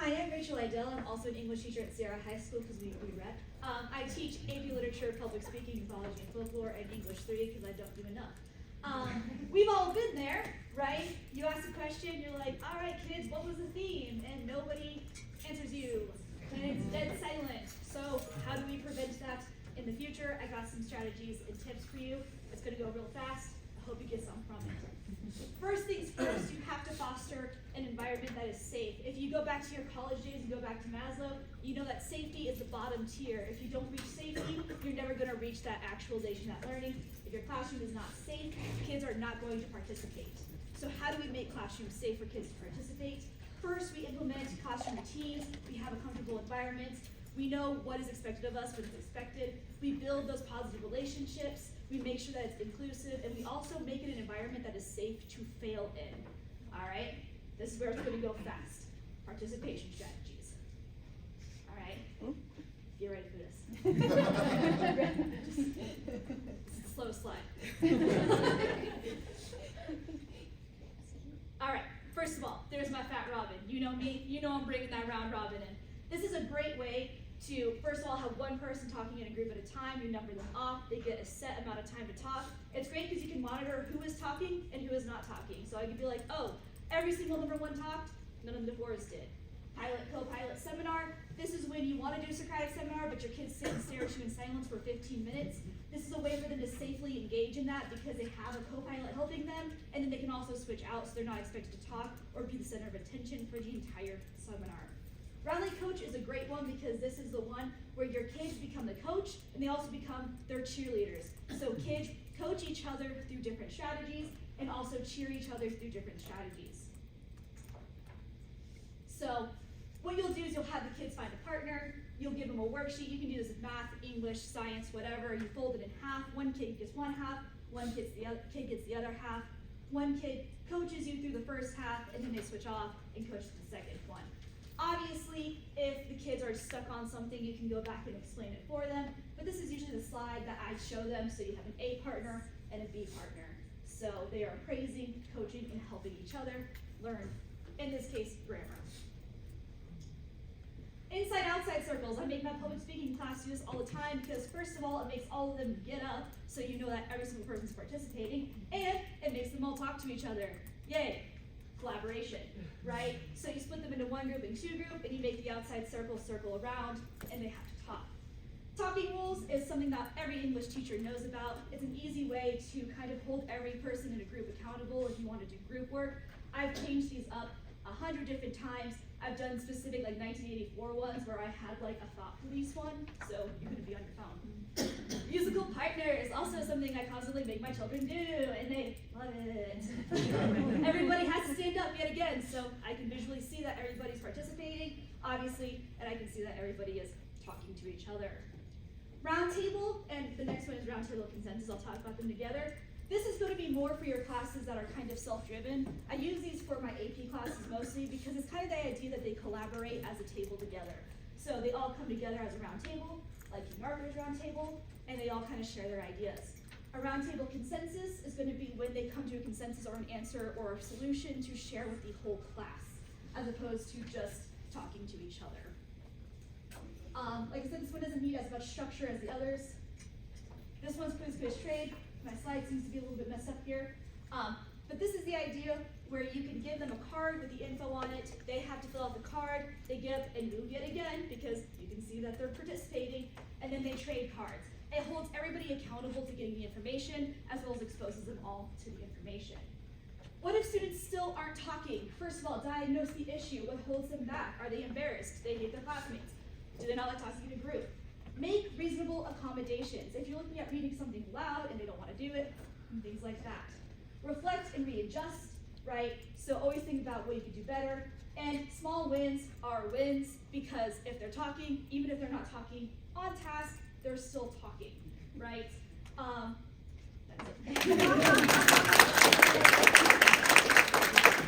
Hi, I'm Leidel. I'm also an English teacher at Sierra High School because we rep. I teach AP Literature, Public Speaking, Mythology, and Folklore, and English 3 because I don't do enough. We've all been there, right? You ask a question, you're like, all right, kids, what was the theme? And nobody answers you, and it's dead silent. So how do we prevent that in the future? I got some strategies and tips for you. It's going to go real fast. I hope you get some from it. First things first, you have to foster an environment that is safe. If you go back to your college days and go back to Maslow, you know that safety is the bottom tier. If you don't reach safety, you're never going to reach that actualization, that learning. If your classroom is not safe, kids are not going to participate. So how do we make classrooms safe for kids to participate? First, we implement classroom routines. We have a comfortable environment. We know what is expected of us, what is expected. We build those positive relationships. We make sure that it's inclusive, and we also make it an environment that is safe to fail in. All right? This is where it's going to go fast. Participation strategies. All right? Get ready for this. It's a slow slide. All right. First of all, there's my fat robin. You know me. You know I'm bringing that round robin in. This is a great way to, first of all, have one person talking in a group at a time. You number them off. They get a set amount of time to talk. It's great because you can monitor who is talking and who is not talking. So I could be like, oh, every single number one talked, none of the fours did. Pilot, co-pilot seminar. This is when you want to do a Socratic seminar, but your kids sit and stare at you in silence for 15 minutes. This is a way for them to safely engage in that because they have a co-pilot helping them, and then they can also switch out so they're not expected to talk or be the center of attention for the entire seminar. Rally Coach is a great one because this is the one where your kids become the coach and they also become their cheerleaders. So kids coach each other through different strategies and also cheer each other through different strategies. So what you'll do is you'll have the kids find a partner, you'll give them a worksheet. You can do this with math, English, science, whatever. You fold it in half. One kid gets one half, one kid gets the other half. One kid coaches you through the first half and then they switch off and coach the second one. Obviously, if the kids are stuck on something, you can go back and explain it for them. But this is usually the slide that I show them. So you have an A partner and a B partner. So they are praising, coaching, and helping each other learn, in this case, grammar. Inside-outside circles. I make my public speaking class do this all the time because, first of all, it makes all of them get up so you know that every single person's participating, and it makes them all talk to each other. Yay! Collaboration, right? So you split them into one group and two group, and you make the outside circle around, and they have to talk. Talking rules is something that every English teacher knows about. It's an easy way to kind of hold every person in a group accountable if you want to do group work. I've changed these up 100 different times. I've done specific like 1984 ones where I had like a thought police one, so you're gonna be on your phone. Musical partner is also something I constantly make my children do, and they love it. Everybody has to stand up yet again, so I can visually see that everybody's participating, obviously, and I can see that everybody is talking to each other. Roundtable, and the next one is roundtable consensus. I'll talk about them together. This is going to be more for your classes that are kind of self-driven. I use these for my AP classes mostly because it's kind of the idea that they collaborate as a table together. So they all come together as a round table, like King Arthur's round table, and they all kind of share their ideas. A roundtable consensus is going to be when they come to a consensus or an answer or a solution to share with the whole class, as opposed to just talking to each other. Like I said, this one doesn't need as much structure as the others. This one's quiz trade. My slide seems to be a little bit messed up here. But this is the idea where you can give them a card with the info on it. They have to fill out the card. They get up and move yet again because you can see that they're participating. And then they trade cards. It holds everybody accountable to getting the information as well as exposes them all to the information. What if students still aren't talking? First of all, diagnose the issue. What holds them back? Are they embarrassed? Do they hate their classmates? Do they not like talking in a group? Make reasonable accommodations. If you're looking at reading something loud and they don't want to do it, and things like that. Reflect and readjust, right? So always think about what you could do better. And small wins are wins because if they're talking, even if they're not talking on task, they're still talking, right? That's it.